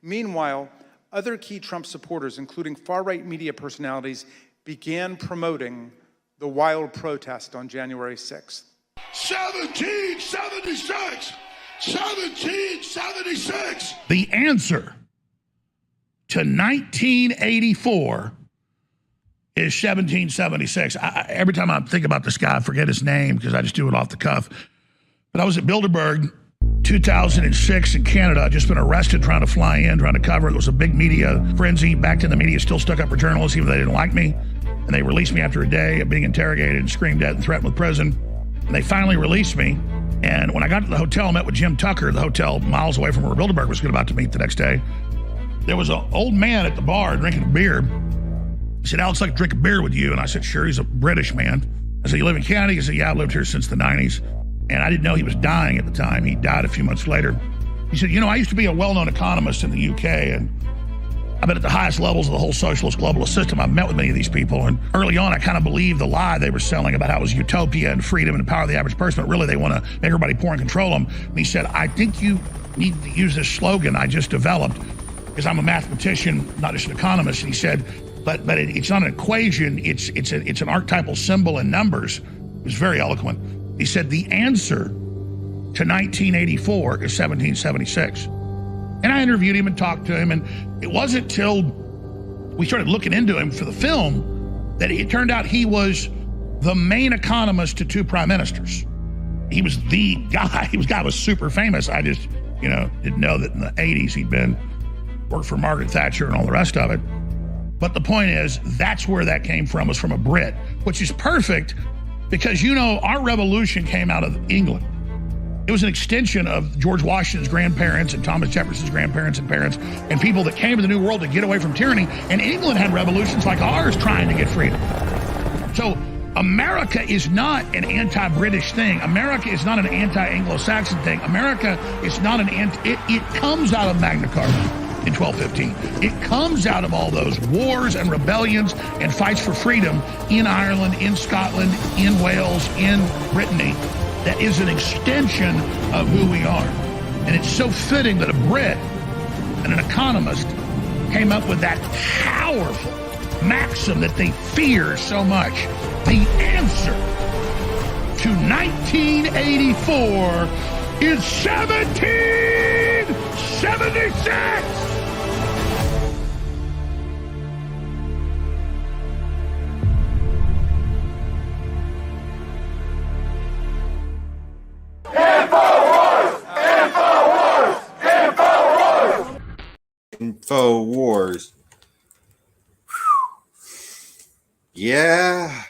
Meanwhile, other key Trump supporters, including far-right media personalities, began promoting the wild protest on January 6th. 1776! 1776! The answer to 1984 is 1776. Every time I think about this guy, I forget his name because I just do it off the cuff. But I was at Bilderberg 2006 in Canada. I'd just been arrested trying to fly in, trying to cover it. There was a big media frenzy. Back then, the media still stuck up for journalists, even though they didn't like me. And they released me after a day of being interrogated and screamed at and threatened with prison. And they finally released me. And when I got to the hotel, I met with Jim Tucker, the hotel miles away from where Bilderberg was about to meet the next day. There was an old man at the bar drinking a beer. He said, "Alex, I'd like to drink a beer with you." And I said, "Sure." He's a British man. I said, "You live in Canada?" He said, "Yeah, I've lived here since the 90s. And I didn't know he was dying at the time. He died a few months later. He said, "I used to be a well-known economist in the UK, and I've been at the highest levels of the whole socialist globalist system. I've met with many of these people, and early on, I kind of believed the lie they were selling about how it was utopia and freedom and the power of the average person, but really they want to make everybody poor and control them." And he said, "I think you need to use this slogan I just developed, because I'm a mathematician, not just an economist." And he said, but it's not an equation, it's an archetypal symbol in numbers. It was very eloquent. He said, the answer to 1984 is 1776. And I interviewed him and talked to him, and it wasn't till we started looking into him for the film that it turned out he was the main economist to two prime ministers. He was the guy. This guy was super famous. I just, didn't know that in the 80s he'd worked for Margaret Thatcher and all the rest of it. But the point is, that's where that came from, was from a Brit, which is perfect because, our revolution came out of England. It was an extension of George Washington's grandparents and Thomas Jefferson's grandparents and parents and people that came to the New World to get away from tyranny. And England had revolutions like ours trying to get freedom. So America is not an anti-British thing. America is not an anti-Anglo-Saxon thing. America is not it comes out of Magna Carta in 1215. It comes out of all those wars and rebellions and fights for freedom in Ireland, in Scotland, in Wales, in Brittany. That is an extension of who we are. And it's so fitting that a Brit and an economist came up with that powerful maxim that they fear so much. The answer to 1984 is 1776! InfoWars. Yeah.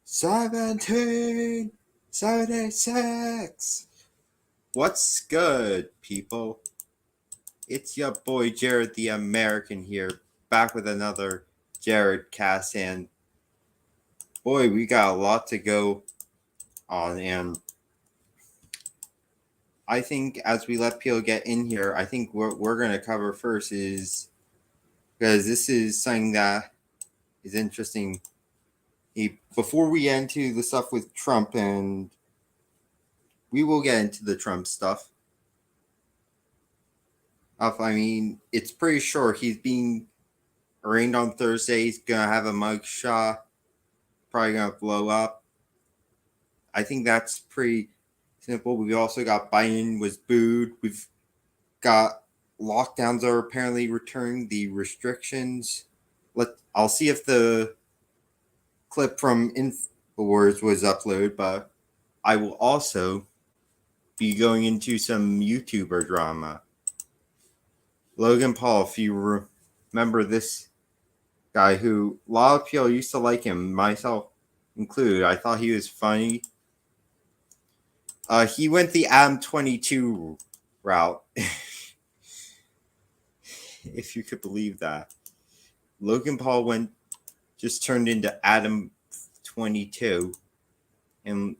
1776. What's good, people? It's your boy Jared the American here, back with another JaredCast, and boy, we got a lot to go on, and I think as we let people get in here, I think what we're going to cover first is, because this is something that is interesting. Before we get into the stuff with Trump, and we will get into the Trump stuff. I mean, it's pretty sure he's being arraigned on Thursday. He's going to have a mugshot, probably going to blow up. I think that's pretty simple. We've also got Biden was booed. We've got lockdowns are apparently returning, the restrictions. I'll see if the clip from InfoWars was uploaded, but I will also be going into some YouTuber drama. Logan Paul, if you remember this guy who a lot of people used to like him, myself included. I thought he was funny. He went the Adam 22 route, if you could believe that. Logan Paul just turned into Adam 22, and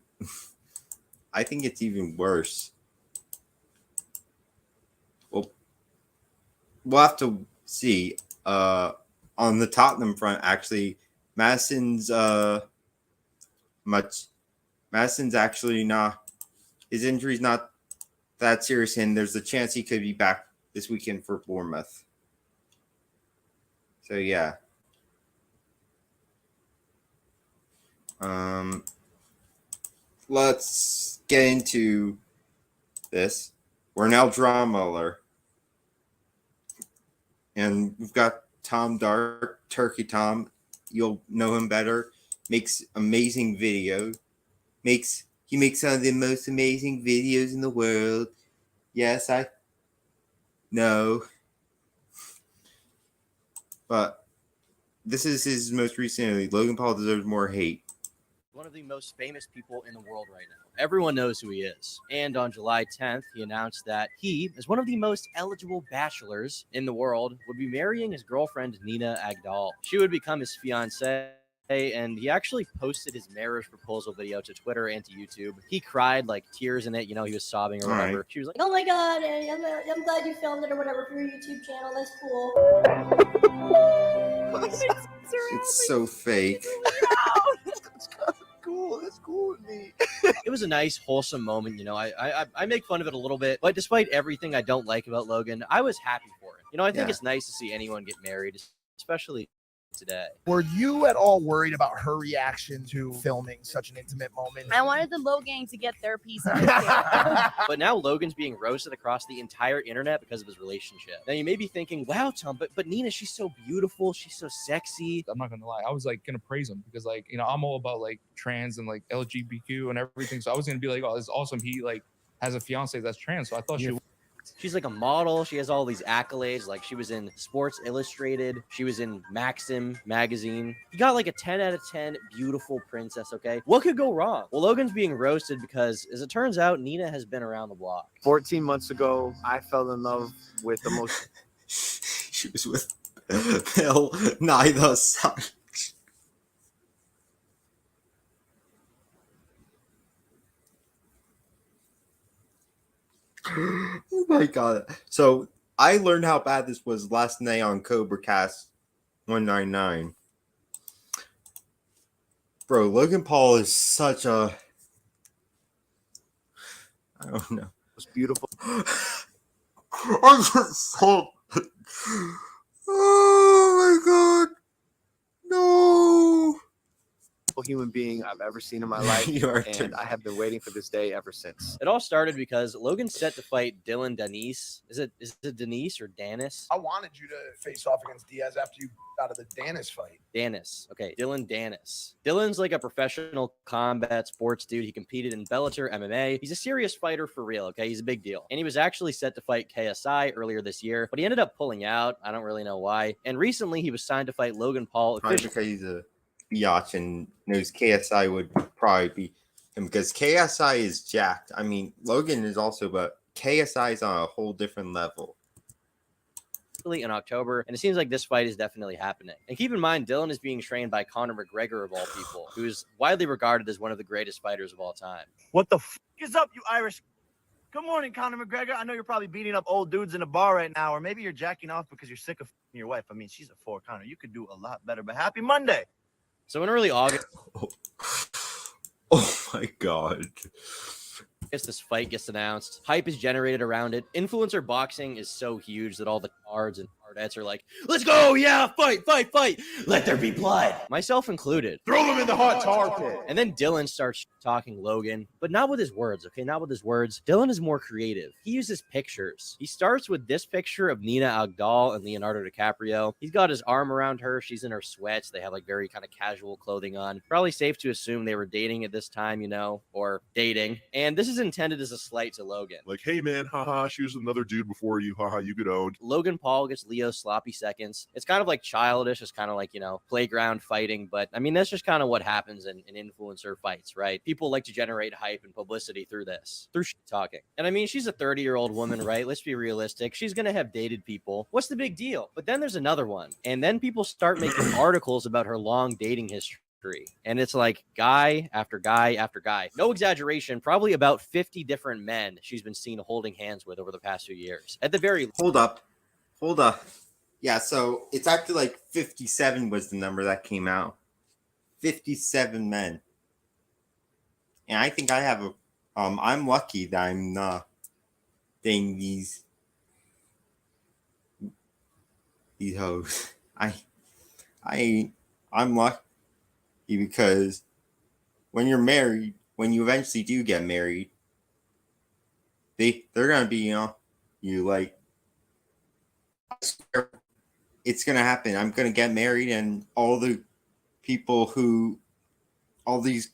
I think it's even worse. Well, we'll have to see. On the Tottenham front, actually, Madison's actually not. His injury's not that serious, and there's a chance he could be back this weekend for Bournemouth. So yeah. Let's get into this. We're now Drama, and we've got Tom Dark, Turkey Tom. You'll know him better. Makes amazing videos. He makes some of the most amazing videos in the world. Yes, I know. But this is his most recent. Logan Paul deserves more hate. One of the most famous people in the world right now. Everyone knows who he is. And on July 10th, he announced that he, as one of the most eligible bachelors in the world, would be marrying his girlfriend, Nina Agdal. She would become his fiancée. And he actually posted his marriage proposal video to Twitter and to YouTube. He cried, like tears in it. You know, he was sobbing or whatever. Right. She was like, oh my god, I'm glad you filmed it or whatever for your YouTube channel. That's cool. It's so fake. Cool. That's cool with me. it was a nice, wholesome moment. You know, I make fun of it a little bit, but despite everything I don't like about Logan, I was happy for it. You know, I think it's nice to see anyone get married, especially today. Were you at all worried about her reaction to filming such an intimate moment? I wanted the Logan to get their piece of it. But now Logan's being roasted across the entire internet because of his relationship. Now you may be thinking, wow, Tom, but Nina, she's so beautiful, she's so sexy. I'm not gonna lie, I was like gonna praise him because like, you know, I'm all about like trans and like LGBTQ and everything. So I was gonna be like, oh, this is awesome. He like has a fiance that's trans. So I thought She's like a model. She has all these accolades. Like she was in Sports Illustrated. She was in Maxim magazine. You got like a 10 out of 10 beautiful princess, okay? What could go wrong? Well, Logan's being roasted because, as it turns out, Nina has been around the block. 14 months ago, I fell in love with the most... She was with Bill Nye the Science. Oh my god. So I learned how bad this was last night on CobraCast 199. Bro, Logan Paul is such a... I don't know. Most beautiful. I just so... Oh my god. No. Human being I've ever seen in my life, and I have been waiting for this day ever since. It all started because Logan's set to fight Dylan Denise. Is it Denise or Danis? I wanted you to face off against Diaz after you got out of the Danis fight. Danis. Okay, Dylan Danis. Dylan's like a professional combat sports dude. He competed in Bellator MMA. He's a serious fighter for real, okay? He's a big deal. And he was actually set to fight KSI earlier this year, but he ended up pulling out. I don't really know why. And recently he was signed to fight Logan Paul. Probably because he's a biatch and knows KSI would probably be him because KSI is jacked. I mean, Logan is also, but KSI is on a whole different level. In October, and it seems like this fight is definitely happening. And keep in mind, Dylan is being trained by Conor McGregor of all people, who is widely regarded as one of the greatest fighters of all time. What the f is up, you Irish? Good morning, Conor McGregor. I know you're probably beating up old dudes in a bar right now, or maybe you're jacking off because you're sick of your wife. I mean, she's a 4, Conor. You could do a lot better, but happy Monday. So in early August, oh my god. This fight gets announced. Hype is generated around it. Influencer boxing is so huge that all the cards and cardettes are like, let's go, yeah, fight. Let there be blood. Myself included. Throw him in the hot tar pit. And then Dylan starts talking Logan, but not with his words, okay? Not with his words. Dylan is more creative. He uses pictures. He starts with this picture of Nina Agdal and Leonardo DiCaprio. He's got his arm around her. She's in her sweats. They have like very kind of casual clothing on. Probably safe to assume they were dating at this time, you know, or dating. And this is intended as a slight to Logan. Like, hey man, haha, she was another dude before you, haha, you get owned. Logan Paul gets Leo's sloppy seconds. It's kind of like childish. It's kind of like, you know, playground fighting. But I mean, that's just kind of what happens in influencer fights, right? People like to generate hype and publicity through this, through talking. And I mean, she's a 30-year-old woman, right? Let's be realistic. She's going to have dated people. What's the big deal? But then there's another one. And then people start making articles about her long dating history. And it's like guy after guy after guy. No exaggeration, probably about 50 different men she's been seen holding hands with over the past few years. At the very Hold up. Yeah, so it's actually like 57 was the number that came out. 57 men. And I think I have I'm lucky that I'm not dating these hoes. I'm lucky because when you're married, when you eventually do get married, they're gonna be, you like, I swear it's gonna happen. I'm gonna get married, and all these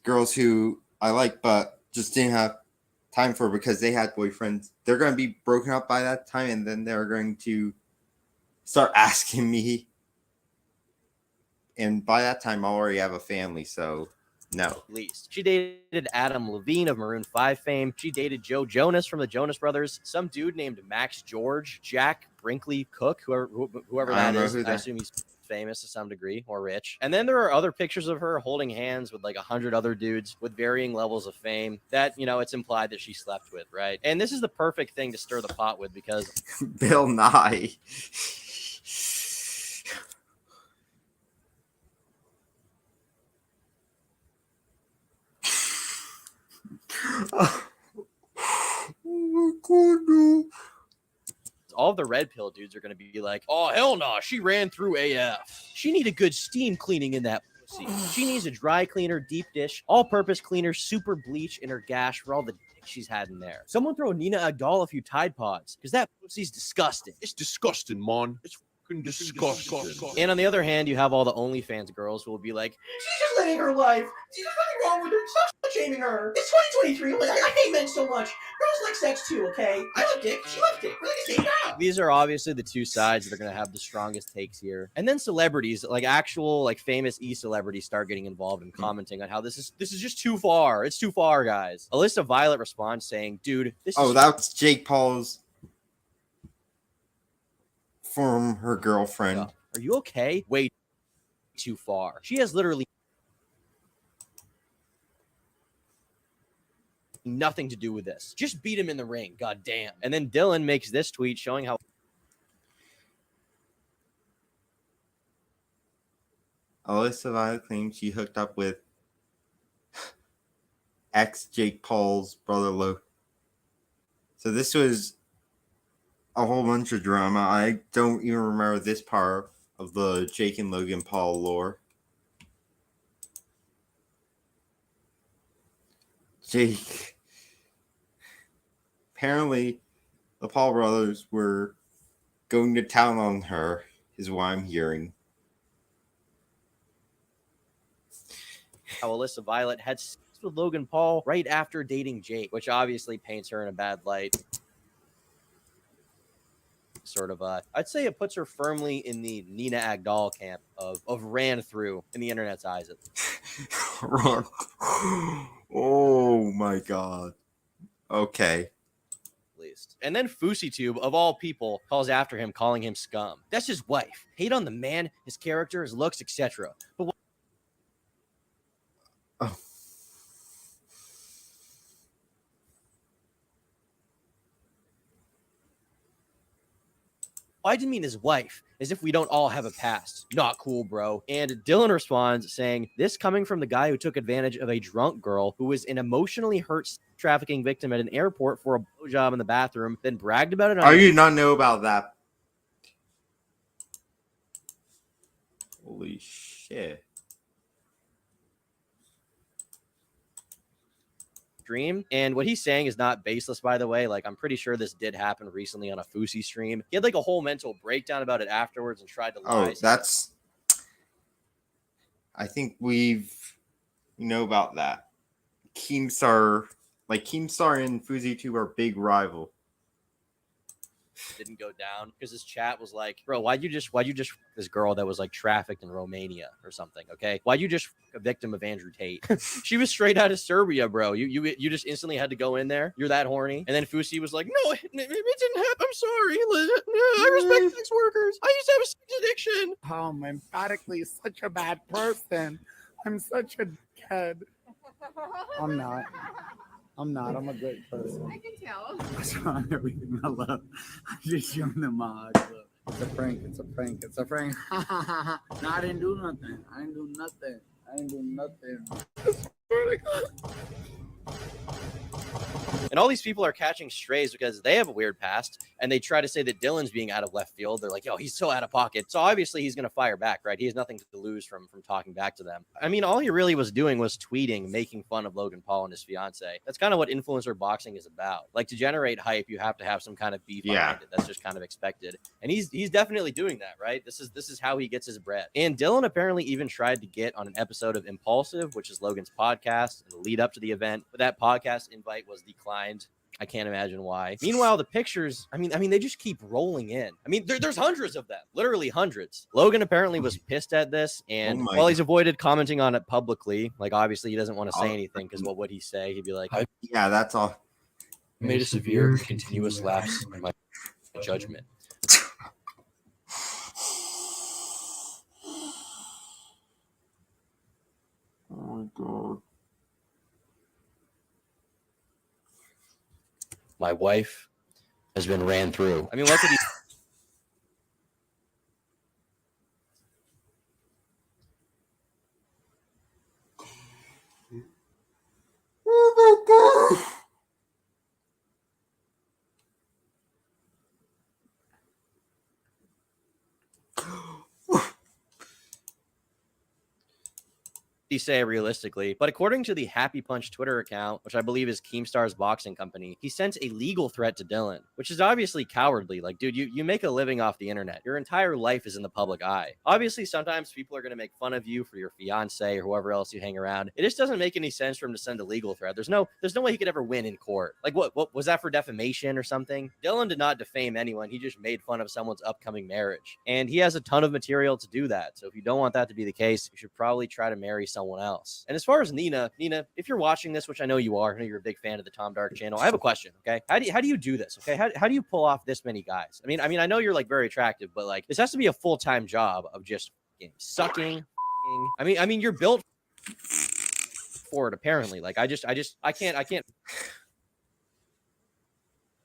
girls who I like but just didn't have time for because they had boyfriends, they're gonna be broken up by that time, and then they're going to start asking me. And by that time, I already have a family, so no. Least. She dated Adam Levine of Maroon 5 fame. She dated Joe Jonas from the Jonas Brothers. Some dude named Max George, Jack Brinkley Cook, whoever that is. I assume he's famous to some degree or rich. And then there are other pictures of her holding hands with like 100 other dudes with varying levels of fame that, it's implied that she slept with, right? And this is the perfect thing to stir the pot with because Bill Nye. Oh my God, no. All the red pill dudes are going to be like, oh, hell no, she ran through AF. She need a good steam cleaning in that pussy. She needs a dry cleaner, deep dish, all-purpose cleaner, super bleach in her gash for all the dick she's had in there. Someone throw Nina Agdal a few Tide Pods, because that pussy's disgusting. It's disgusting, man. It's fucking disgusting. And on the other hand, you have all the OnlyFans girls who will be like, she's just living her life. There's nothing wrong with her. Stop shaming her. It's 2023. But I hate men so much. Girls like sex too, okay? I like dick. She likes dick. We're like the same guy. these are obviously the two sides that are going to have the strongest takes here. And then celebrities, like actual, like famous celebrities, start getting involved and commenting on how this is just too far. It's too far, guys. Alyssa Violet responds saying, "Dude, this is that's Jake Paul's from her girlfriend. Are you okay? Way too far. She has literally nothing to do with this. Just beat him in the ring. God damn." And then Dylan makes this tweet showing how Alyssa Violet claims she hooked up with ex Jake Paul's brother Lo. So this was a whole bunch of drama. I don't even remember this part of the Jake and Logan Paul lore. Jake. Apparently, the Paul brothers were going to town on her, is what I'm hearing. how Alyssa Violet had sex with Logan Paul right after dating Jake, which obviously paints her in a bad light. Sort of, I'd say it puts her firmly in the Nina Agdal camp of ran through in the internet's eyes. Oh my God. Okay. Least. And then FouseyTube, of all people, calls after him, calling him scum. That's his wife. Hate on the man, his character, his looks, etc. But why do you mean his wife? As if we don't all have a past. Not cool, bro. And Dylan responds saying, "This coming from the guy who took advantage of a drunk girl who was an emotionally hurt trafficking victim at an airport for a blowjob in the bathroom, then bragged about it on..." I did not know about that. Holy shit. Stream. And what he's saying is not baseless, by the way. Like, I'm pretty sure this did happen recently on a Fousey stream. He had like a whole mental breakdown about it afterwards and tried to lie. That's... I think we know about that. Keemstar and FouseyTube are big rival. Didn't go down because his chat was like, "Bro, why'd you just this girl that was like trafficked in Romania or something? Okay, why'd you just a victim of Andrew Tate? She was straight out of Serbia, bro. You just instantly had to go in there. You're that horny." And then Fousey was like, "No, it didn't happen. I'm sorry. I respect sex workers. I used to have a sex addiction." I'm emphatically such a bad person. I'm such a dickhead. I'm not. I'm a good person. I can tell. What's wrong? Everything I love. I'm just showing them my look. It's a prank. It's a prank. It's a prank. No, I didn't do nothing. I didn't do nothing. And And all these people are catching strays because they have a weird past, and they try to say that Dylan's being out of left field. They're like, yo, he's so out of pocket. So obviously he's going to fire back, right? He has nothing to lose from talking back to them. I mean, all he really was doing was tweeting, making fun of Logan Paul and his fiance. That's kind of what influencer boxing is about. Like, to generate hype, you have to have some kind of beef behind it. That's just kind of expected. And he's definitely doing that, right? This is how he gets his bread. And Dylan apparently even tried to get on an episode of Impulsive, which is Logan's podcast, in the lead up to the event, but that podcast invite was declined. I can't imagine why. Meanwhile, the pictures, I mean, they just keep rolling in. I mean, there's hundreds of them, literally hundreds. Logan apparently was pissed at this, and while he's avoided commenting on it publicly, like obviously he doesn't want to say anything because what would he say? He'd be like, I that's all. made a severe, continuous lapse in my judgment. Oh my God. My wife has been ran through. I mean, what could he? Oh my God. He say realistically, but according to the Happy Punch Twitter account, which I believe is Keemstar's boxing company, he sent a legal threat to Dylan, which is obviously cowardly. Like, dude, you make a living off the internet. Your entire life is in the public eye. Obviously, sometimes people are going to make fun of you for your fiance or whoever else you hang around. It just doesn't make any sense for him to send a legal threat. There's no way he could ever win in court. Like, what was that, for defamation or something? Dylan did not defame anyone. He just made fun of someone's upcoming marriage, and he has a ton of material to do that. So if you don't want that to be the case, you should probably try to marry someone else. And as far as Nina, if you're watching this, which I know you are, I know you're a big fan of the Tom Dark channel, I have a question. Okay, how do you do this? Okay, how do you pull off this many guys? I mean, I know you're like very attractive, but like this has to be a full-time job of just sucking. I mean, you're built for it apparently. Like I can't.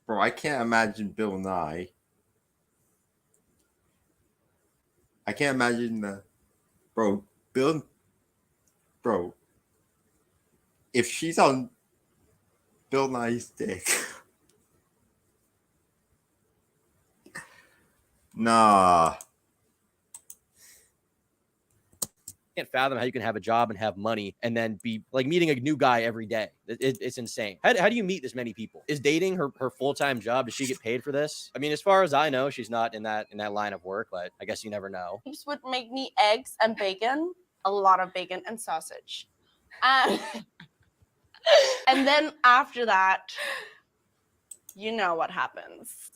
Bro, I can't imagine Bill Nye. I can't imagine the Bro, if she's on Bill Nye's dick, nah. Can't fathom how you can have a job and have money and then be like meeting a new guy every day. It's insane. How do you meet this many people? Is dating her full-time job? Does she get paid for this? I mean, as far as I know, she's not in that line of work, but I guess you never know. Just would make me eggs and bacon, a lot of bacon and sausage. And then after that, you know what happens.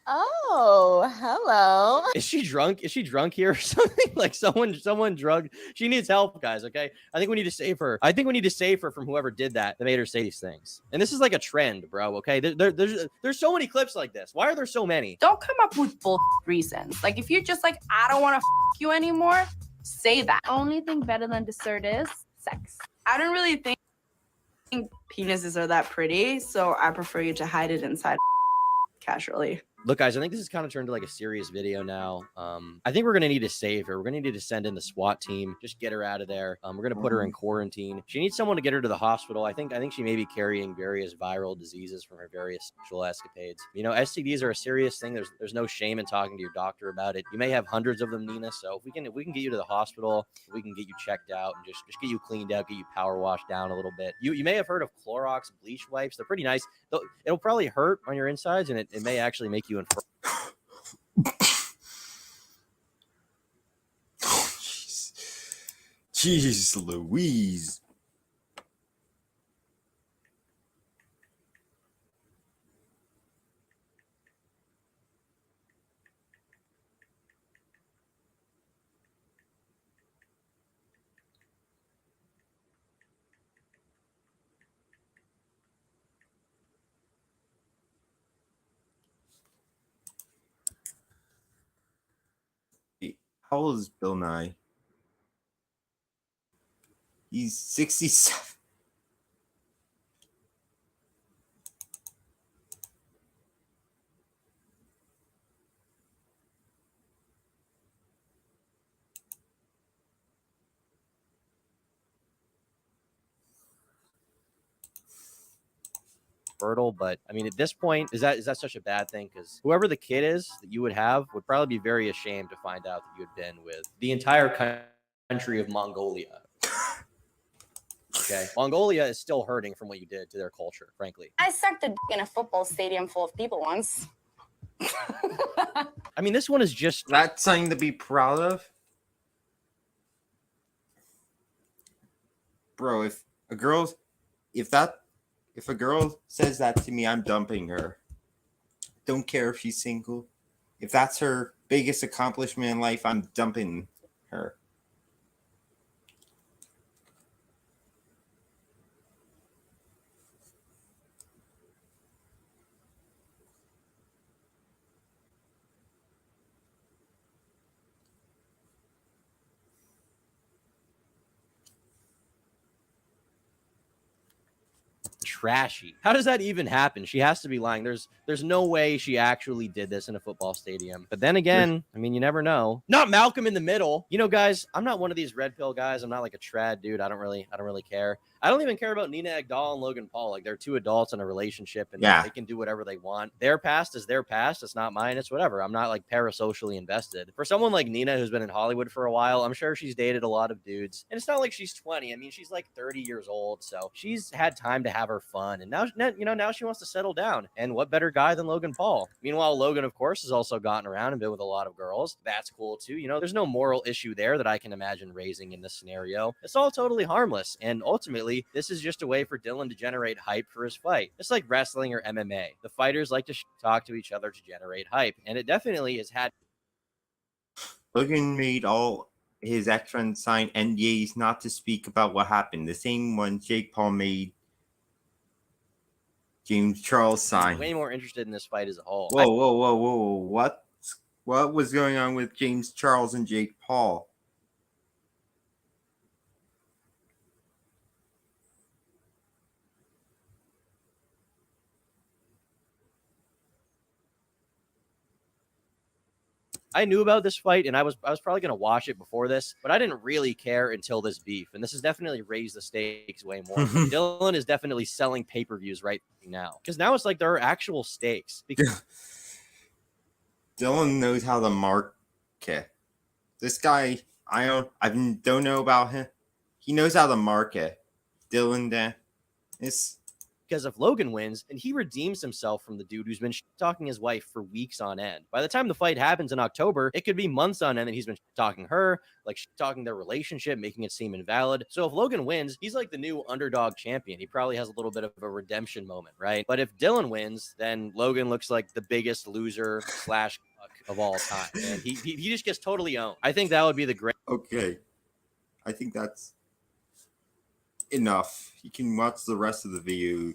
Oh, hello. Is she drunk? Is she drunk here or something? Like someone drugged. She needs help, guys. Okay. I think we need to save her. I think we need to save her from whoever did that made her say these things. And this is like a trend, bro. Okay. There's so many clips like this. Why are there so many? Don't come up with bull reasons. Like if you're just like, I don't want to you anymore, say that. Only thing better than dessert is sex. I don't really think penises are that pretty, so I prefer you to hide it inside casually. Look, guys, I think this has kind of turned to like a serious video now. I think we're going to need to save her. We're going to need to send in the SWAT team. Just get her out of there. We're going to put her in quarantine. She needs someone to get her to the hospital. I think she may be carrying various viral diseases from her various sexual escapades. You know, STDs are a serious thing. There's no shame in talking to your doctor about it. You may have hundreds of them, Nina. So if we can get you to the hospital, we can get you checked out and just get you cleaned out, get you power washed down a little bit. You may have heard of Clorox bleach wipes. They're pretty nice. It'll probably hurt on your insides, and it may actually make you infertile. Jeez Louise. How old is Bill Nye? He's 67. fertile. But I mean, at this point, is that such a bad thing? Because whoever the kid is that you would have would probably be very ashamed to find out that you had been with the entire country of Mongolia. Okay, Mongolia is still hurting from what you did to their culture, frankly. I sucked a dick in a football stadium full of people once. I mean, this one is just That's something to be proud of. Bro, if a girl says that to me, I'm dumping her. Don't care if she's single. If that's her biggest accomplishment in life, I'm dumping her. trashy. How does that even happen? She has to be lying. There's no way she actually did this in a football stadium. But then again, I mean, you never know. Not Malcolm in the Middle. You know, guys, I'm not one of these red pill guys. I'm not like a trad dude. I don't really care. I don't even care about Nina Agdal and Logan Paul. Like, they're two adults in a relationship, and they can do whatever they want. Their past is their past. It's not mine. It's whatever. I'm not like parasocially invested. For someone like Nina, who's been in Hollywood for a while, I'm sure she's dated a lot of dudes. And it's not like she's 20. I mean, she's like 30 years old. So she's had time to have her fun. And now she wants to settle down. And what better guy than Logan Paul? Meanwhile, Logan, of course, has also gotten around and been with a lot of girls. That's cool too. You know, there's no moral issue there that I can imagine raising in this scenario. It's all totally harmless. And ultimately, this is just a way for Dylan to generate hype for his fight. It's like wrestling or MMA. The fighters like to talk to each other to generate hype. And it definitely has had. Logan made all his ex-friends sign NDAs not to speak about what happened. The same one Jake Paul made James Charles sign. Way more interested in this fight as a whole. Whoa. What was going on with James Charles and Jake Paul? I knew about this fight, and I was probably going to watch it before this, but I didn't really care until this beef. And this has definitely raised the stakes way more. Dylan is definitely selling pay-per-views right now, because now it's like there are actual stakes. Dylan knows how to market. This guy, I don't know about him. He knows how to market. Dylan, it's. Because if Logan wins and he redeems himself from the dude who's been talking his wife for weeks on end, by the time the fight happens in October, it could be months on end that he's been talking her, like talking their relationship, making it seem invalid. So if Logan wins, he's like the new underdog champion. He probably has a little bit of a redemption moment, right? But if Dylan wins, then Logan looks like the biggest loser / of all time. And he just gets totally owned. I think that would be the great. Okay. I think that's enough. You can watch the rest of the video.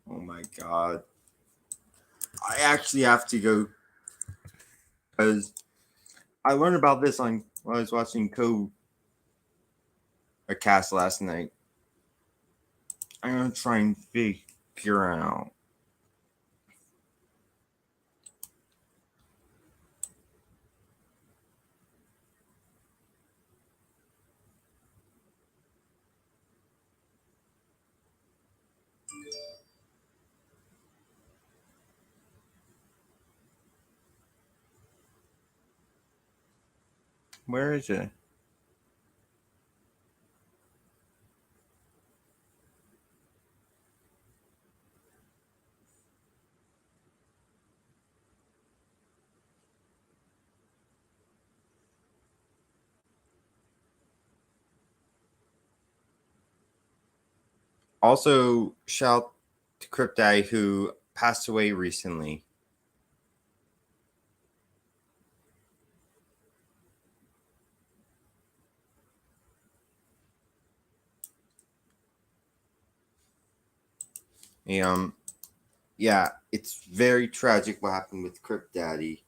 Oh my god. I actually have to go because I learned about this when I was watching cast last night. I'm gonna try and figure out. Where is it? Also, shout to Cryptide who passed away recently. Yeah, it's very tragic what happened with Crypt Daddy.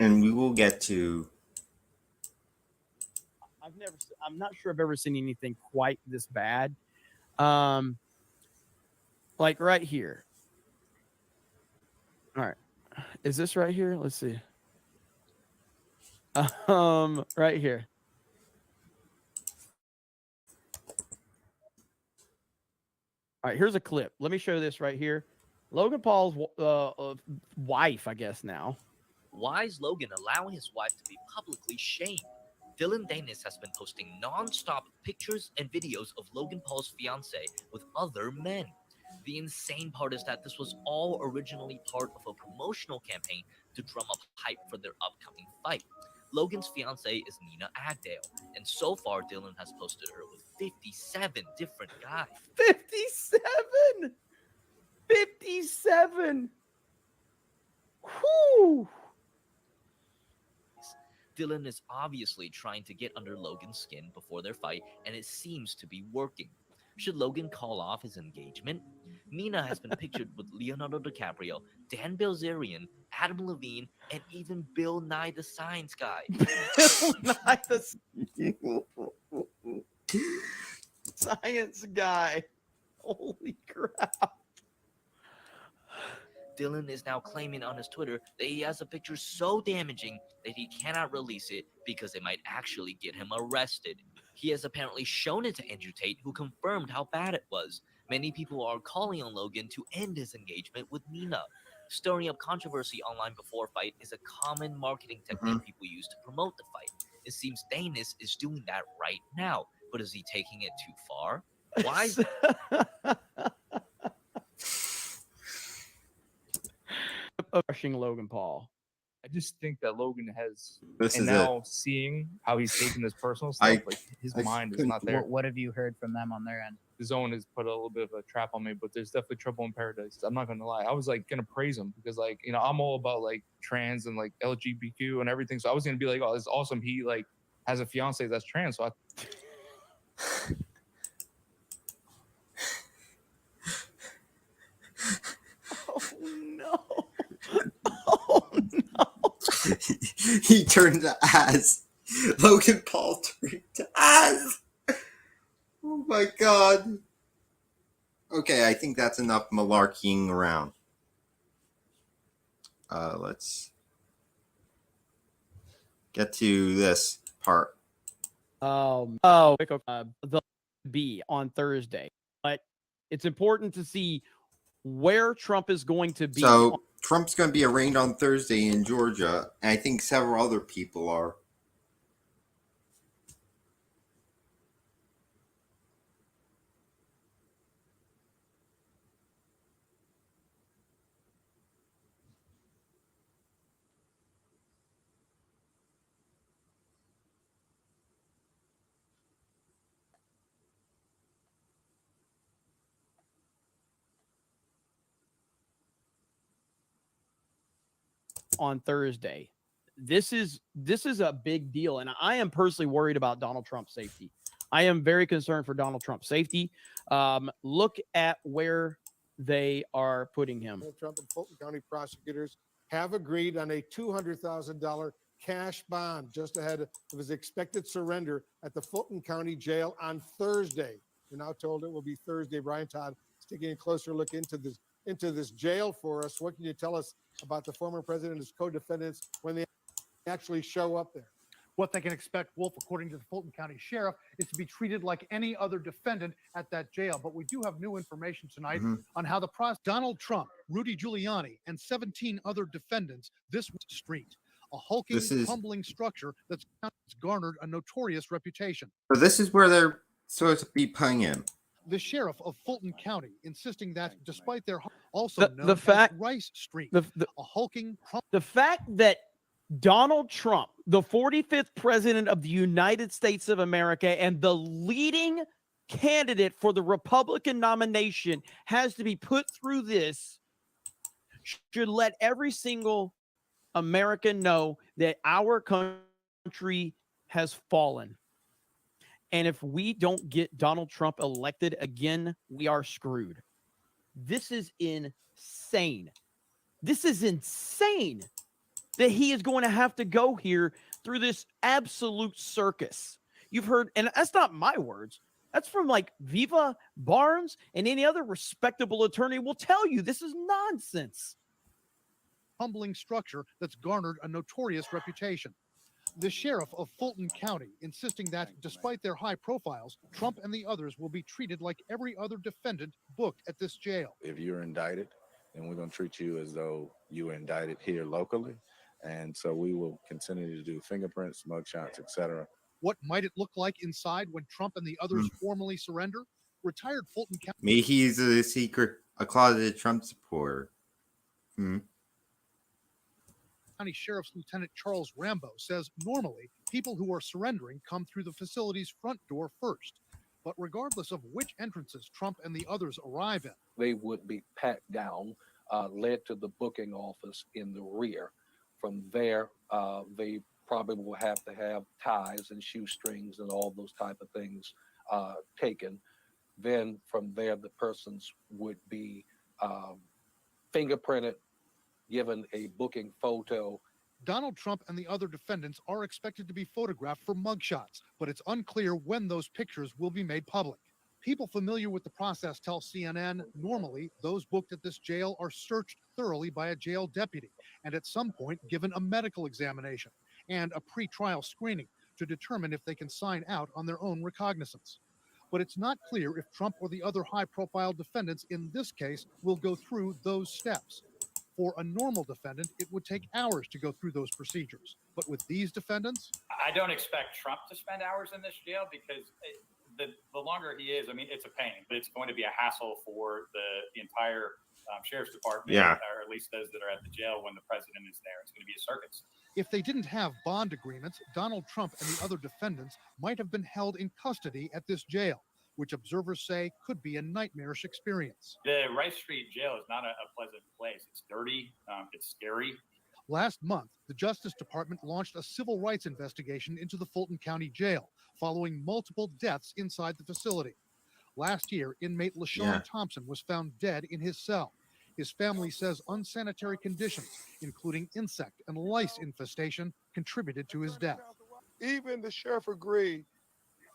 And we will get to. I'm not sure I've ever seen anything quite this bad. Like right here. All right. Is this right here? Let's see. Right here. All right, here's a clip. Let me show this right here. Logan Paul's wife, I guess now. Why is Logan allowing his wife to be publicly shamed? Dylan Danis has been posting non-stop pictures and videos of Logan Paul's fiance with other men. The insane part is that this was all originally part of a promotional campaign to drum up hype for their upcoming fight. Logan's fiance is Nina Agdale, and so far Dylan has posted her with 57 different guys. 57! 57! Whew! Dylan is obviously trying to get under Logan's skin before their fight, and it seems to be working. Should Logan call off his engagement? Nina has been pictured with Leonardo DiCaprio, Dan Bilzerian, Adam Levine, and even Bill Nye the Science Guy. Bill Nye the Science Guy. Holy crap. Dylan is now claiming on his Twitter that he has a picture so damaging that he cannot release it because it might actually get him arrested. He has apparently shown it to Andrew Tate, who confirmed how bad it was. Many people are calling on Logan to end his engagement with Nina. Stirring up controversy online before a fight is a common marketing technique people use to promote the fight. It seems Danis is doing that right now, but is he taking it too far? Why? Crushing Logan Paul. I just think that Logan has, This and is now it. seeing how he's taking this personal stuff, like his mind is not there. What have you heard from them on their end? The zone has put a little bit of a trap on me, but there's definitely trouble in paradise. I'm not gonna lie. I was like gonna praise him because like, you know, I'm all about like trans and like LGBTQ and everything. So I was gonna be like, oh, it's awesome. He like has a fiance that's trans. So Oh no. He turned to ass. Logan Paul turned to ass. Oh my god. Okay, I think that's enough malarkeying around. Let's get to this part. The be on Thursday, but it's important to see where Trump is going to be. So Trump's going to be arraigned on Thursday in Georgia, and I think several other people are. On Thursday. This is a big deal, and I am personally worried about Donald Trump's safety. I am very concerned for Donald Trump's safety. Look at where they are putting him. Donald Trump and Fulton County prosecutors have agreed on a $200,000 cash bond just ahead of his expected surrender at the Fulton County Jail on Thursday. We're now told it will be Thursday. Brian Todd is taking a closer look into this jail for us. What can you tell us about the former president and his co-defendants when they actually show up there? What they can expect, Wolf, according to the Fulton County Sheriff, is to be treated like any other defendant at that jail. But we do have new information tonight on how the Donald Trump, Rudy Giuliani, and 17 other defendants this street. A hulking, crumbling structure that's garnered a notorious reputation. So this is where they're supposed to be putting him. The sheriff of Fulton County insisting that despite their also known the fact as Rice Street, a hulking the fact that Donald Trump, the 45th president of the United States of America and the leading candidate for the Republican nomination, has to be put through this, should let every single American know that our country has fallen. And if we don't get Donald Trump elected again, we are screwed. This is insane. This is insane. that he is going to have to go here through this absolute circus. You've heard, and that's not my words. That's from like Viva, Barnes, and any other respectable attorney will tell you this is nonsense. Humbling structure that's garnered a notorious reputation. The sheriff of Fulton County insisting that despite their high profiles, Trump and the others will be treated like every other defendant booked at this jail. If you're indicted, then we're going to treat you as though you were indicted here locally. And so we will continue to do fingerprints, mugshots, etc. What might it look like inside when Trump and the others formally surrender? Retired Fulton County. Maybe he's a closeted Trump supporter. County Sheriff's Lieutenant Charles Rambo says normally people who are surrendering come through the facility's front door first. But regardless of which entrances Trump and the others arrive in, they would be packed down, led to the booking office in the rear. From there, they probably will have to have ties and shoestrings and all those type of things taken. Then from there, the persons would be fingerprinted, given a booking photo. Donald Trump and the other defendants are expected to be photographed for mugshots, but it's unclear when those pictures will be made public. People familiar with the process tell CNN normally those booked at this jail are searched thoroughly by a jail deputy and at some point given a medical examination and a pre-trial screening to determine if they can sign out on their own recognizance. But it's not clear if Trump or the other high-profile defendants in this case will go through those steps. For a normal defendant, it would take hours to go through those procedures. But with these defendants, I don't expect Trump to spend hours in this jail because the longer he is, I mean, it's a pain, but it's going to be a hassle for the entire sheriff's department, or at least those that are at the jail when the president is there. It's going to be a circus. if they didn't have bond agreements, Donald Trump and the other defendants might have been held in custody at this jail, which observers say could be a nightmarish experience. The Rice Street jail is not a pleasant place. It's dirty. It's scary. Last month, the Justice Department launched a civil rights investigation into the Fulton County Jail following multiple deaths inside the facility. Last year, inmate LaShawn Thompson was found dead in his cell. His family says unsanitary conditions, including insect and lice infestation, contributed to his death. Even the sheriff agreed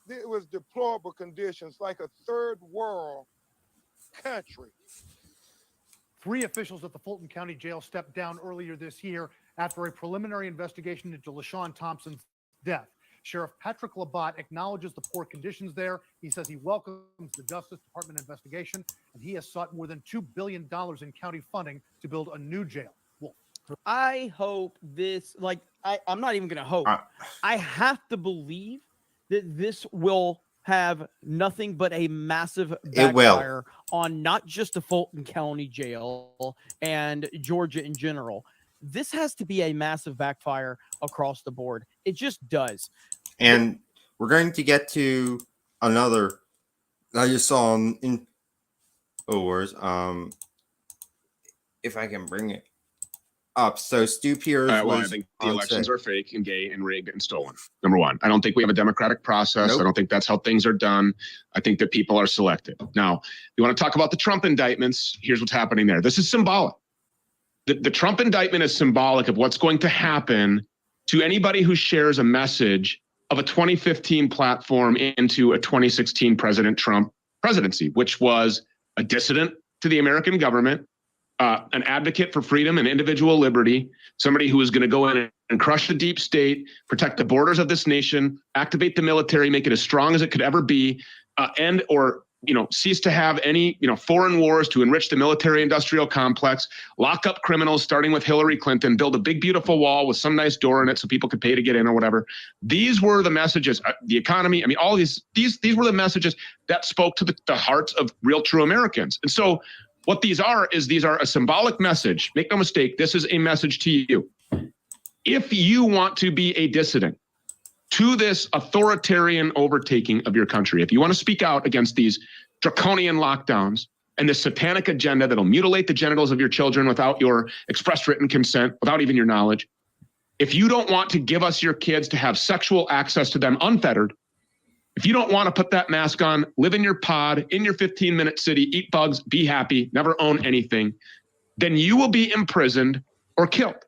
it was deplorable conditions, like a third world country. 3 officials at the Fulton County Jail stepped down earlier this year after a preliminary investigation into LaShawn Thompson's death. Sheriff Patrick Labatt acknowledges the poor conditions there. He says he welcomes the Justice Department investigation, and he has sought more than $2 billion in county funding to build a new jail. Wolf. I hope this, I'm not even going to hope. I have to believe that this will have nothing but a massive backfire on not just the Fulton County Jail and Georgia in general. This has to be a massive backfire across the board. It just does. And we're going to get to another I just saw in wars. If I can bring it up. So Stu Pierce well, I think the elections are fake and gay and rigged and stolen. Number one, I don't think we have a democratic process. I don't think that's how things are done. I think that people are selected. Now, you want to talk about the Trump indictments? Here's what's happening there. This is symbolic. The Trump indictment is symbolic of what's going to happen to anybody who shares a message of a 2015 platform into a 2016 President Trump presidency, which was a dissident to the American government, an advocate for freedom and individual liberty, somebody who was going to go in and crush the deep state, protect the borders of this nation, activate the military, make it as strong as it could ever be, cease to have any, foreign wars to enrich the military industrial complex, lock up criminals, starting with Hillary Clinton, build a big, beautiful wall with some nice door in it so people could pay to get in or whatever. These were the messages, the economy. I mean, all these were the messages that spoke to the hearts of real, true Americans. And so what these are a symbolic message. Make no mistake, this is a message to you. If you want to be a dissident to this authoritarian overtaking of your country, if you want to speak out against these draconian lockdowns and this satanic agenda that'll mutilate the genitals of your children without your express written consent, without even your knowledge, if you don't want to give us your kids to have sexual access to them unfettered, if you don't want to put that mask on, live in your pod, in your 15-minute city, eat bugs, be happy, never own anything, then you will be imprisoned or killed.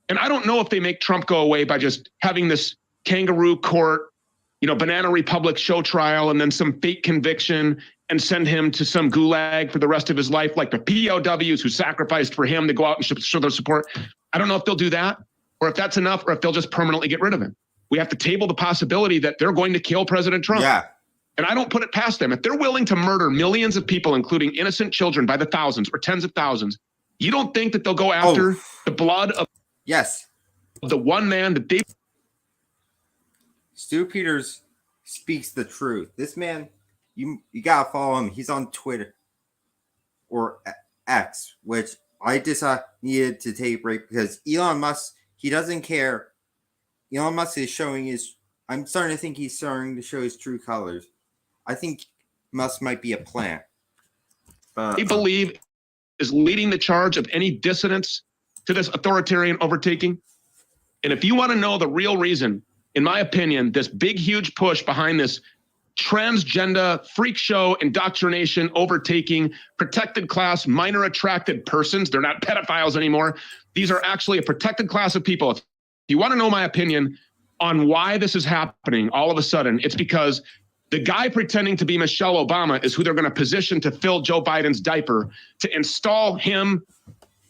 And I don't know if they make Trump go away by just having this kangaroo court, Banana Republic show trial and then some fake conviction and send him to some gulag for the rest of his life, like the POWs who sacrificed for him to go out and show their support. I don't know if they'll do that or if that's enough or if they'll just permanently get rid of him. We have to table the possibility that they're going to kill President Trump. Yeah. And I don't put it past them. If they're willing to murder millions of people, including innocent children by the thousands or tens of thousands, you don't think that they'll go after the blood of the one man that they... Stu Peters speaks the truth. This man, you gotta follow him. He's on Twitter or X, which I needed to take a break because Elon Musk, he doesn't care. Elon Musk is showing I'm starting to think he's starting to show his true colors. I think Musk might be a plant. They believe is leading the charge of any dissidents to this authoritarian overtaking. And if you want to know the real reason, in my opinion, this big, huge push behind this transgender freak show indoctrination overtaking protected class, minor attracted persons, they're not pedophiles anymore. These are actually a protected class of people. If you want to know my opinion on why this is happening all of a sudden, it's because the guy pretending to be Michelle Obama is who they're going to position to fill Joe Biden's diaper to install him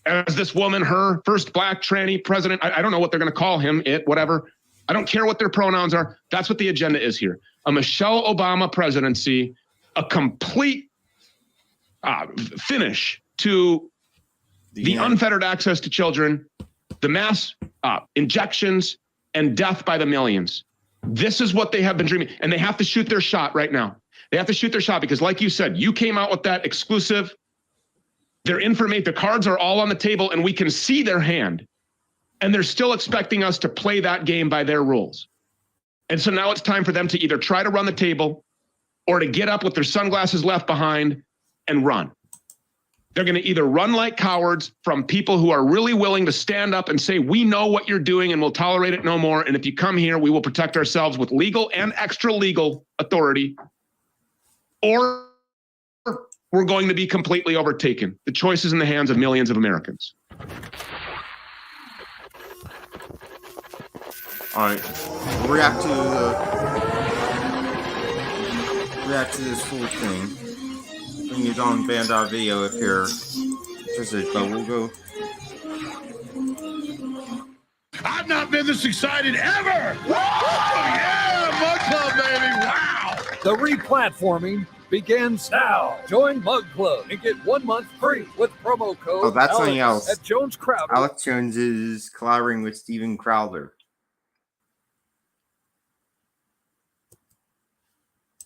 as this woman, her first black tranny president. I don't know what they're going to call him, whatever. I don't care what their pronouns are. That's what the agenda is here. A Michelle Obama presidency, a complete finish to the unfettered access to children, the mass injections, and death by the millions. This is what they have been dreaming. And they have to shoot their shot right now. They have to shoot their shot because, like you said, you came out with that exclusive. Their information, the cards are all on the table, and we can see their hand. And they're still expecting us to play that game by their rules. And so now it's time for them to either try to run the table or to get up with their sunglasses left behind and run. They're going to either run like cowards from people who are really willing to stand up and say, we know what you're doing and we'll tolerate it no more. And if you come here, we will protect ourselves with legal and extra legal authority. Or we're going to be completely overtaken. The choice is in the hands of millions of Americans. All right, react to this full thing. Bring it on band.video if you're interested, but we'll go. I've not been this excited ever! Oh, yeah, Mug Club, baby! Wow! The replatforming begins now. Join Mug Club and get 1 month free with promo code. Oh, that's something else. At Jones Crowder. Alex Jones is collaborating with Steven Crowder.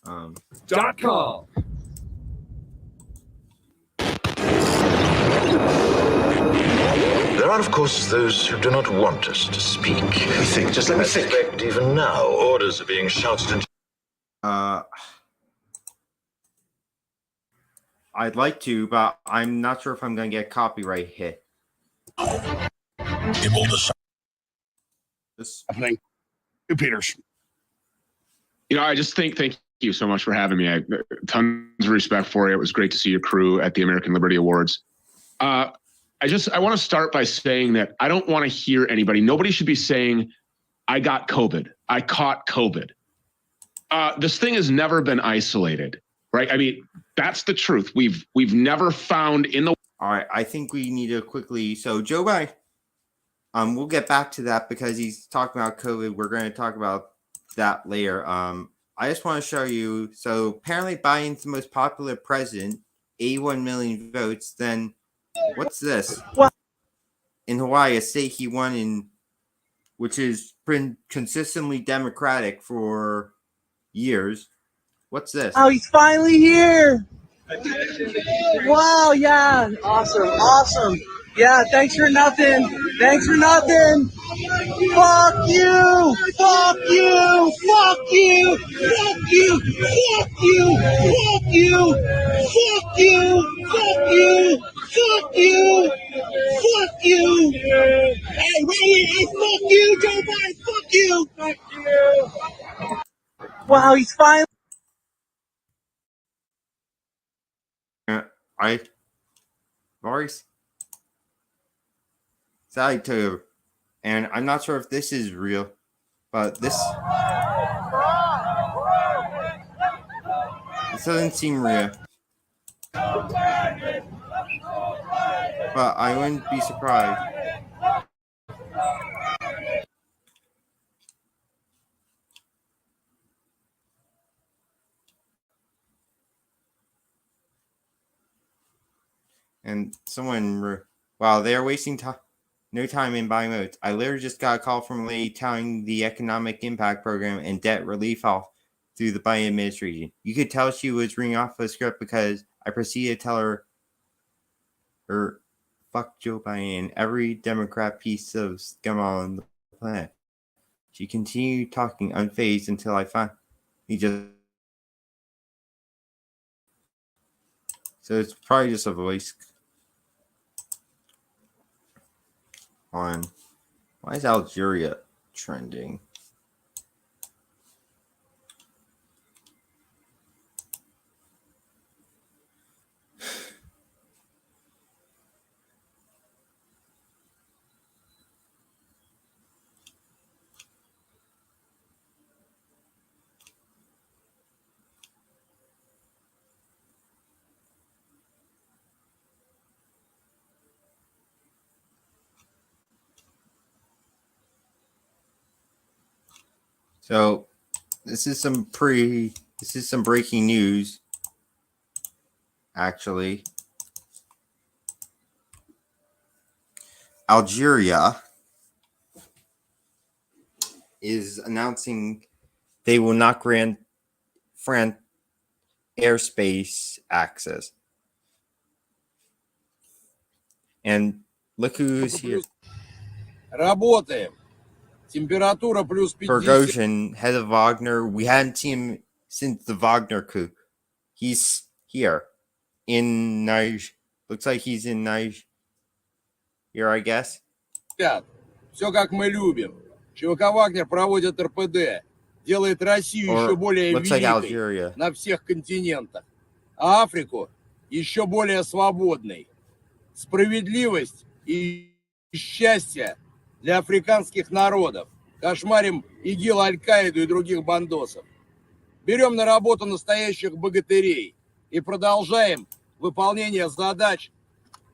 .com. There are, of course, those who do not want us to speak. Let me think. Just let me think. Even now, orders are being shouted into. I'd like to, but I'm not sure if I'm going to get copyright hit. It will decide. This happening. Stu Peters. I just thank you so much for having me. I tons of respect for you. It was great to see your crew at the American Liberty Awards. I want to start by saying that I don't want to hear anybody. Nobody should be saying, I got COVID. I caught COVID. This thing has never been isolated, right? I mean, that's the truth. We've never found in the. All right, I think we need to quickly. So Joe Biden, we'll get back to that because he's talking about COVID. We're going to talk about that later. I just want to show you. So apparently Biden's the most popular president, 81 million votes. Then what's this? What? In Hawaii, a state he won in, which has been consistently Democratic for years. What's this? Oh, he's finally here. Wow, yeah. Awesome. Yeah, thanks for nothing. Fuck you. Fuck you. Hey, Ray, fuck you, Joe Biden. Fuck you. Wow, he's finally. Maurice? Sally to And I'm not sure if this is real, but this doesn't seem real. But I wouldn't be surprised. And wow, they're wasting time. No time in buying votes. I literally just got a call from a lady touting the economic impact program and debt relief off through the Biden administration. You could tell she was reading off a script because I proceeded to tell her fuck Joe Biden, every Democrat piece of scum on the planet. She continued talking unfazed until I finally just. So it's probably just a voice. On why is Algeria trending? So this is some breaking news, actually. Algeria is announcing they will not grant France airspace access. And look who's here. Работаем. Температура плюс 50. Bergosian, head of Wagner. We hadn't seen him since the Wagner coup. He's here in Niger. Looks like he's in Niger. Here, I guess. Все как мы любим. ЧВК Вагнер проводит РПД, делает Россию еще более великой на всех континентах, а Африку еще более свободной. Справедливость и счастье для африканских народов. Кошмарим ИГИЛ, Аль-Каиду и других бандосов. Берем на работу настоящих богатырей и продолжаем выполнение задач,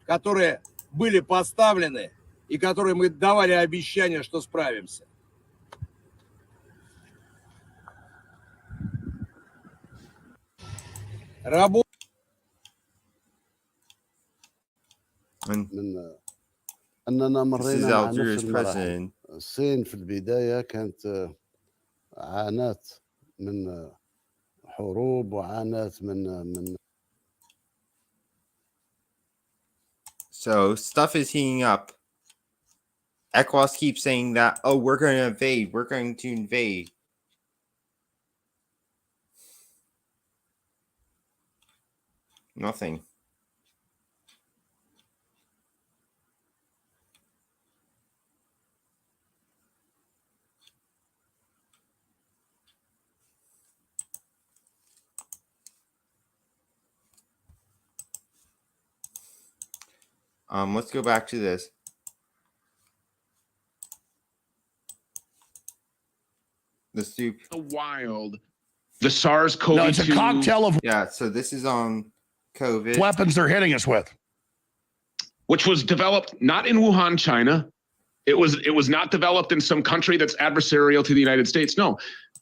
которые были поставлены и которые мы давали обещание, что справимся. أننا مرينا مع نفس المراحل. الصين في البداية كانت عانت من حروب وعانت من So stuff is heating up. ECOWAS keeps saying that, oh, we're going to invade. We're going to invade. Nothing. Let's go back to this. The soup. The wild. The SARS-CoV-2. No, it's a cocktail of so this is on COVID. Weapons they're hitting us with. Which was developed not in Wuhan, China. It was not developed in some country that's adversarial to the United States. No.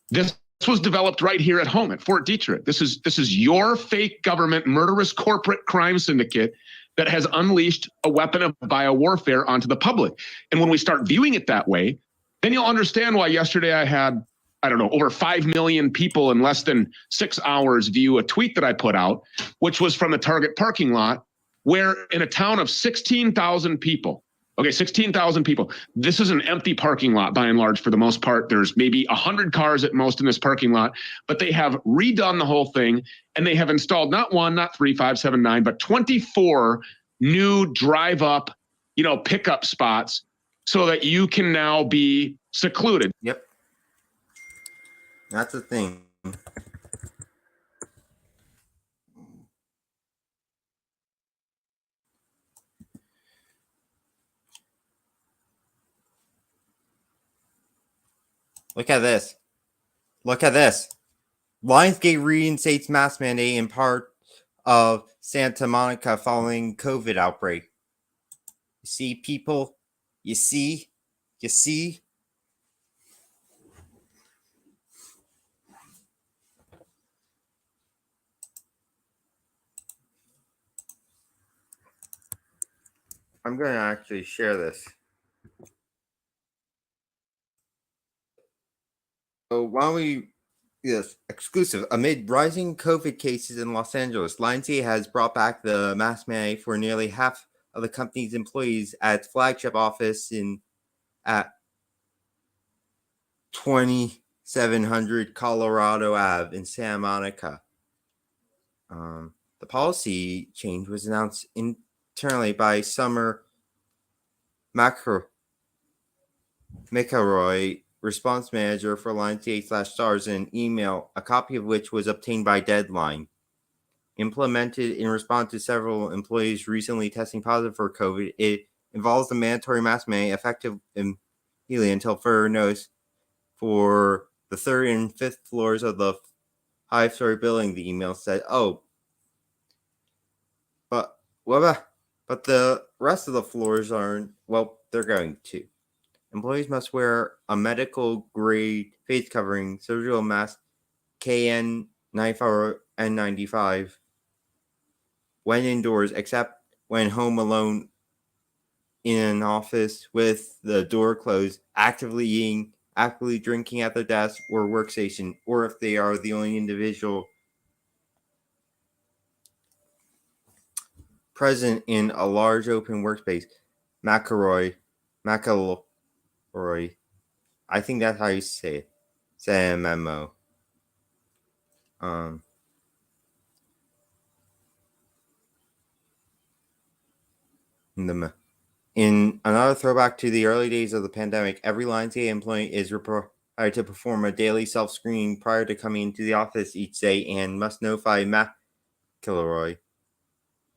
This was developed right here at home at Fort Detrick. This is your fake government murderous corporate crime syndicate that has unleashed a weapon of biowarfare onto the public. And when we start viewing it that way, then you'll understand why yesterday I had, I don't know, over 5 million people in less than 6 hours view a tweet that I put out, which was from the Target parking lot, where in a town of 16,000 people, 16,000 people, this is an empty parking lot by and large for the most part. There's maybe 100 cars at most in this parking lot, but they have redone the whole thing and they have installed not 1, not 3, 5, 7, 9, but 24 new drive up, pickup spots so that you can now be secluded. Yep. That's the thing. Look at this. Look at this. Lionsgate reinstates mask mandate in part of Santa Monica following COVID outbreak. You see, people? You see? You see? I'm going to actually share this. So while we yes, exclusive. Amid rising COVID cases in Los Angeles, Lionsgate has brought back the mask mandate for nearly half of the company's employees at its flagship office at 2700 Colorado Ave in Santa Monica. The policy change was announced internally by Summer McElroy, response manager for Lionsgate/Stars, in an email, a copy of which was obtained by Deadline. Implemented in response to several employees recently testing positive for COVID, it involves the mandatory mask mandate effective immediately until further notice for the third and fifth floors of the 5-story building, the email said. But the rest of the floors aren't. Well, they're going to. Employees must wear a medical grade face covering, surgical mask, KN95 or N95 when indoors, except when home alone in an office with the door closed, actively eating, actively drinking at their desk or workstation, or if they are the only individual present in a large open workspace. McElroy, I think that's how you say it. Say a memo. In another throwback to the early days of the pandemic, every Lionsgate employee is required to perform a daily self-screening prior to coming into the office each day and must notify McElroy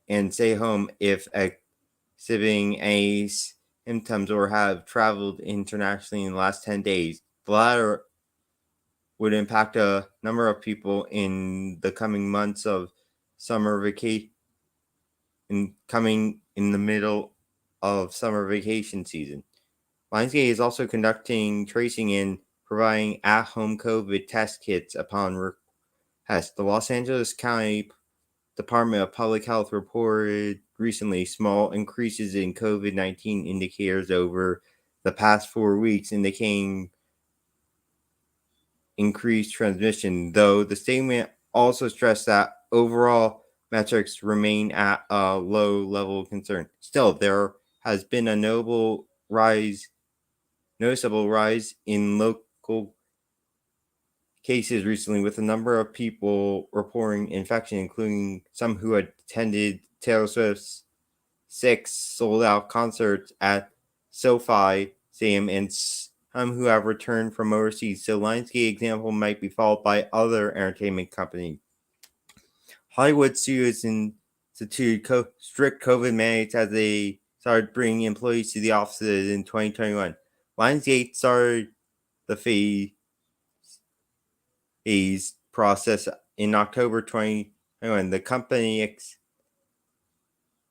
and stay home if exhibiting any symptoms or have traveled internationally in the last 10 days. The latter would impact a number of people in the coming months of summer vacation, coming in the middle of summer vacation season. Lionsgate is also conducting tracing and providing at-home COVID test kits upon request. The Los Angeles County Department of Public Health reported recently small increases in COVID-19 indicators over the past 4 weeks, indicating increased transmission, though the statement also stressed that overall metrics remain at a low level of concern. Still, there has been a noticeable rise in local cases recently, with a number of people reporting infection, including some who attended Taylor Swift's 6 sold-out concerts at SoFi Stadium and some who have returned from overseas. So Lionsgate example might be followed by other entertainment companies. Hollywood studios instituted strict COVID mandates as they started bringing employees to the offices in 2021. Lionsgate started the phase process in October 2021. The company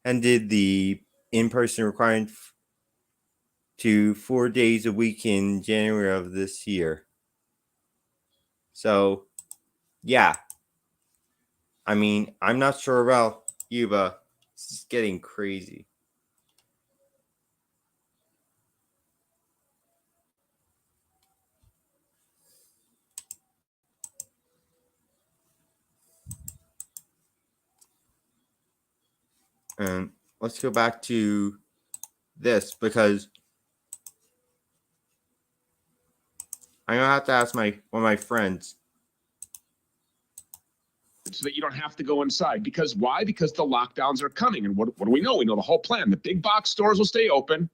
extended the in-person requirement to 4 days a week in January of this year. So, yeah. I mean, I'm not sure about you, but this is getting crazy. And let's go back to this, because I'm going to have to ask one of my friends. So that you don't have to go inside. Because why? Because the lockdowns are coming. And what do we know? We know the whole plan. The big box stores will stay open,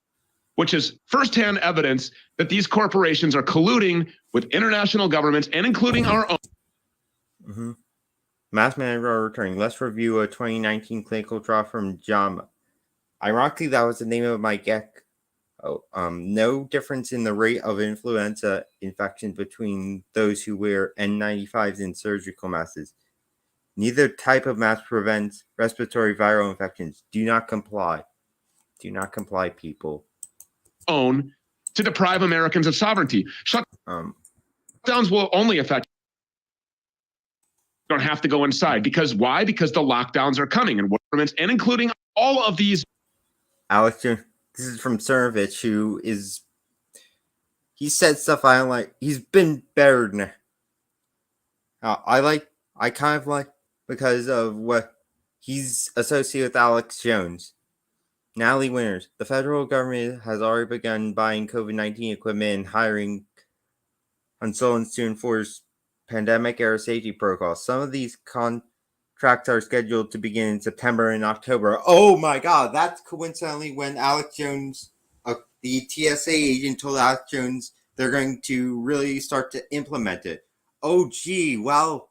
which is firsthand evidence that these corporations are colluding with international governments and including our own. Mm-hmm. Mass manager are returning. Let's review a 2019 clinical trial from JAMA. Ironically, that was the name of my No difference in the rate of influenza infections between those who wear N95s and surgical masks. Neither type of mask prevents respiratory viral infections. Do not comply. Do not comply, people. To deprive Americans of sovereignty. Shutdowns will only affect. Don't have to go inside. Because why? Because the lockdowns are coming, and governments, and including all of these. Alex, this is from Cernovich, who is. He said stuff I don't like. He's been better than. I kind of like because of what he's associated with Alex Jones. Natalie Winters, the federal government has already begun buying COVID-19 equipment and hiring consultants to enforce pandemic-era safety protocols. Some of these contracts are scheduled to begin in September and October. Oh my God, that's coincidentally when Alex Jones, the TSA agent, told Alex Jones they're going to really start to implement it. Oh gee, well,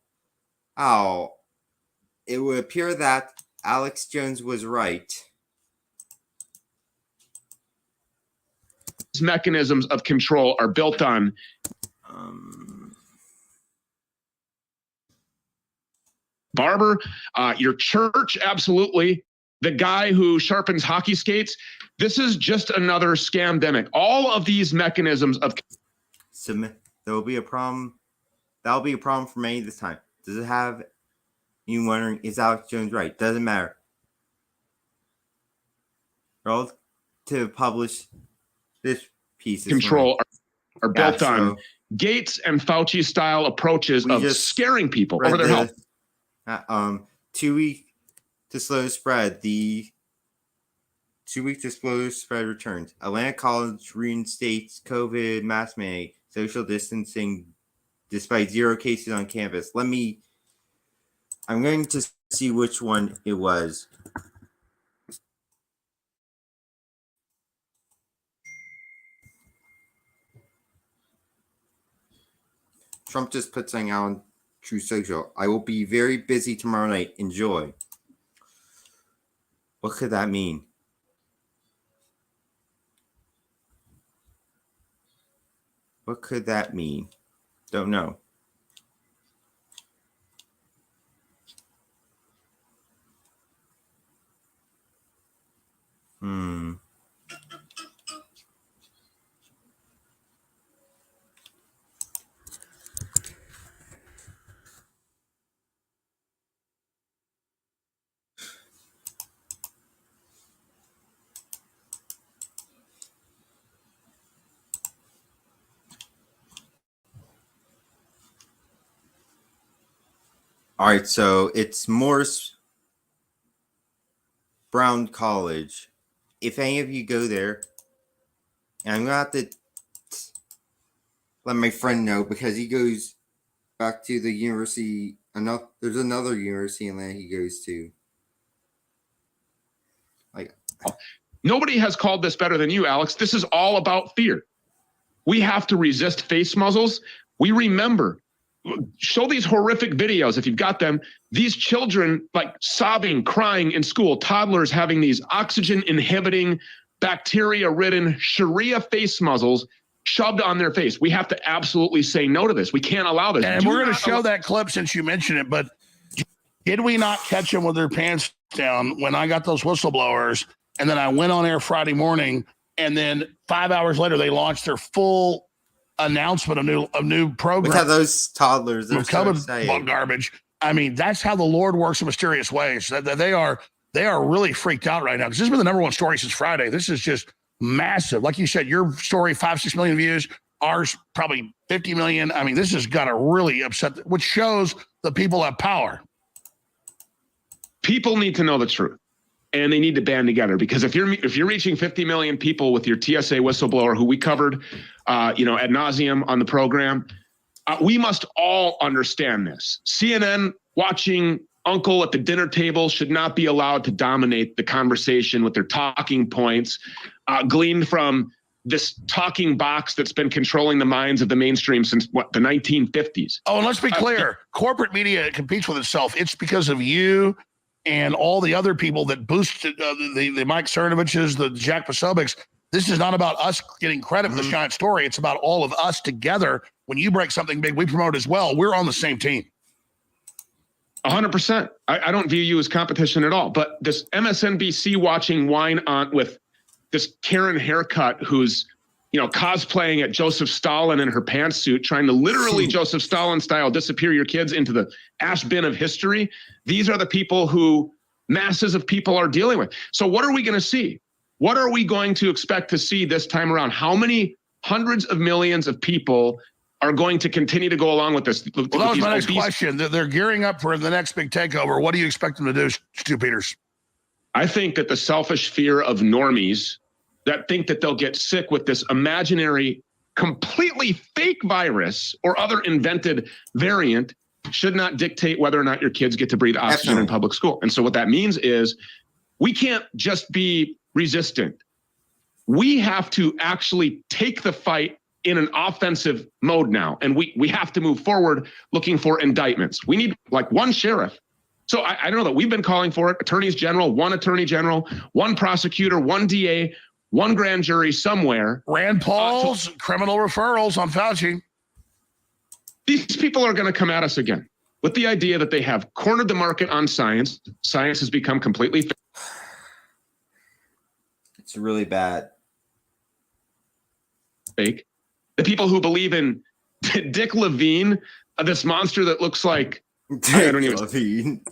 it would appear that Alex Jones was right. Mechanisms of control are built on barber, your church, absolutely. The guy who sharpens hockey skates. This is just another scamdemic. All of these mechanisms of there will be a problem. That'll be a problem for many this time. Does it have you wondering, is Alex Jones right? Doesn't matter. Relative to publish this piece control are built on Gates and Fauci style approaches of scaring people over their health. 2 week to slow spread. The 2 week to slow spread returns. Atlanta College reinstates COVID mask mandate, social distancing despite 0 cases on campus. I'm going to see which one it was. Trump just put something out on True Social. I will be very busy tomorrow night. Enjoy. What could that mean? What could that mean? Don't know. All right, so it's Morris Brown College. If any of you go there, and I'm going to have to let my friend know because he goes back to the university. There's another university in Atlanta he goes to. Nobody has called this better than you, Alex. This is all about fear. We have to resist face muzzles. We remember. Show these horrific videos if you've got them. These children like sobbing, crying in school, toddlers having these oxygen inhibiting, bacteria ridden Sharia face muzzles shoved on their face. We have to absolutely say no to this. We can't allow this. And we're going to show that clip since you mentioned it, but did we not catch them with their pants down when I got those whistleblowers and then I went on air Friday morning and then 5 hours later they launched their full announcement of new program. Look at those toddlers. They're so excited. Garbage. I mean, that's how the Lord works in mysterious ways. That they are really freaked out right now because this has been the number one story since Friday. This is just massive. Like you said, your story 5-6 million views. Ours probably 50 million. I mean, this has got to really upset, which shows the people have power. People need to know the truth. And they need to band together because if you're reaching 50 million people with your TSA whistleblower, who we covered, ad nauseum on the program, we must all understand this. CNN watching uncle at the dinner table should not be allowed to dominate the conversation with their talking points, gleaned from this talking box that's been controlling the minds of the mainstream since the 1950s. Oh, and let's be clear: corporate media competes with itself. It's because of you and all the other people that boosted the Mike Cernoviches, the Jack Posobics. This is not about us getting credit for the giant story. It's about all of us together. When you break something big, we promote as well. We're on the same team. 100%. I don't view you as competition at all. But this MSNBC watching wine on with this Karen haircut who's, cosplaying at Joseph Stalin in her pantsuit, trying to literally Joseph Stalin style disappear your kids into the ash bin of history. These are the people who masses of people are dealing with. So what are we going to see? What are we going to expect to see this time around? How many hundreds of millions of people are going to continue to go along with this? Well, that was my next question. They're gearing up for the next big takeover. What do you expect them to do, Stu Peters? I think that the selfish fear of normies that think that they'll get sick with this imaginary, completely fake virus or other invented variant should not dictate whether or not your kids get to breathe oxygen in public school. And so what that means is we can't just be resistant. We have to actually take the fight in an offensive mode now. And we have to move forward looking for indictments. We need like one sheriff. So I know that we've been calling for it. Attorneys general, one attorney general, one prosecutor, one DA, one grand jury somewhere. Rand Paul's criminal referrals on Fauci. These people are going to come at us again with the idea that they have cornered the market on science. Science has become completely It's really bad. Fake. The people who believe in Dick Levine, this monster that looks like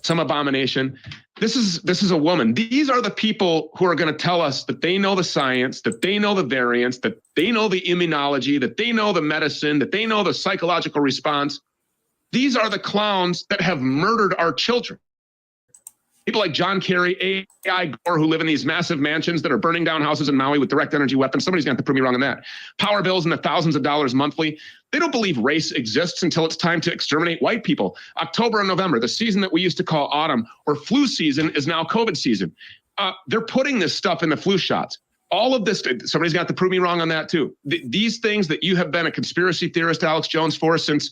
some abomination. This is a woman. These are the people who are going to tell us that they know the science, that they know the variants, that they know the immunology, that they know the medicine, that they know the psychological response. These are the clowns that have murdered our children. People like John Kerry, A.I. Gore, who live in these massive mansions that are burning down houses in Maui with direct energy weapons. Somebody's going to have to prove me wrong on that. Power bills in the thousands of dollars monthly. They don't believe race exists until it's time to exterminate white people. October and November, the season that we used to call autumn or flu season, is now COVID season. They're putting this stuff in the flu shots. All of this, somebody's got to prove me wrong on that too. These things that you have been a conspiracy theorist, Alex Jones, for since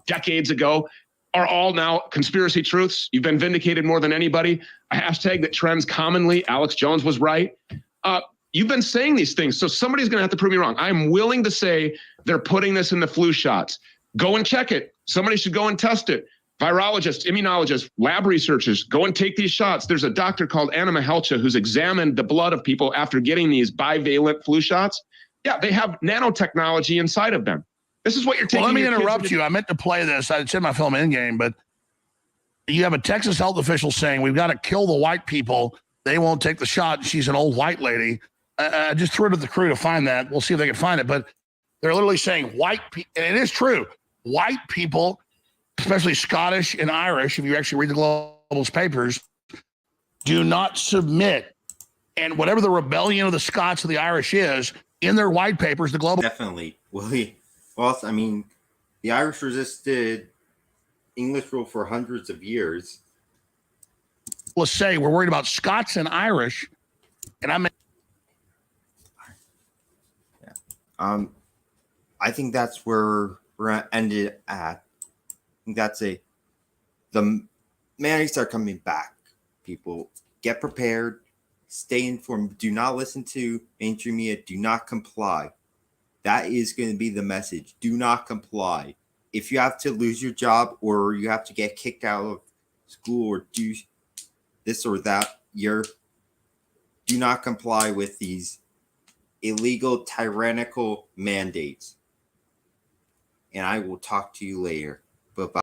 decades ago, are all now conspiracy truths. You've been vindicated more than anybody. A hashtag that trends commonly. Alex Jones was right. You've been saying these things, so somebody's going to have to prove me wrong. I'm willing to say they're putting this in the flu shots. Go and check it. Somebody should go and test it. Virologists, immunologists, lab researchers, go and take these shots. There's a doctor called Anna Mahelcha who's examined the blood of people after getting these bivalent flu shots. Yeah, they have nanotechnology inside of them. This is what you're taking. Well, let me interrupt you. I meant to play this. It's in my film Endgame, but you have a Texas health official saying we've got to kill the white people. They won't take the shot. She's an old white lady. I just threw it at the crew to find that. We'll see if they can find it. But they're literally saying white people, and it is true, white people, especially Scottish and Irish, if you actually read the Global's papers, do not submit. And whatever the rebellion of the Scots or the Irish is, in their white papers, the Global... Definitely. Well, I mean, the Irish resisted English rule for hundreds of years. Let's say we're worried about Scots and Irish, and I think that's where we're gonna end it at. I think that's the mandates are coming back. People get prepared, stay informed. Do not listen to mainstream media. Do not comply. That is going to be the message. Do not comply. If you have to lose your job or you have to get kicked out of school or do this or that, do not comply with these illegal, tyrannical mandates. And I will talk to you later. Bye-bye.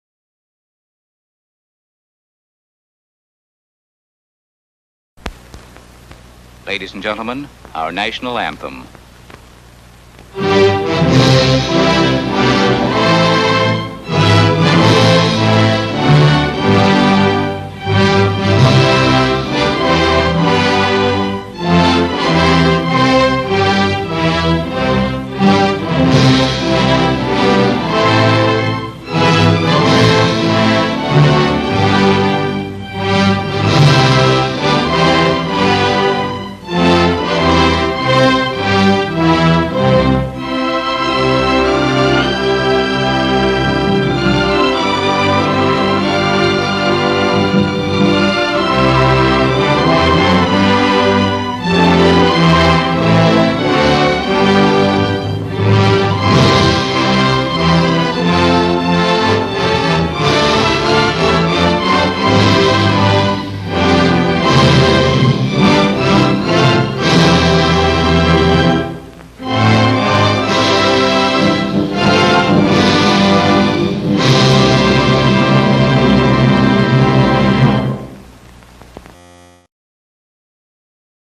Ladies and gentlemen, our national anthem.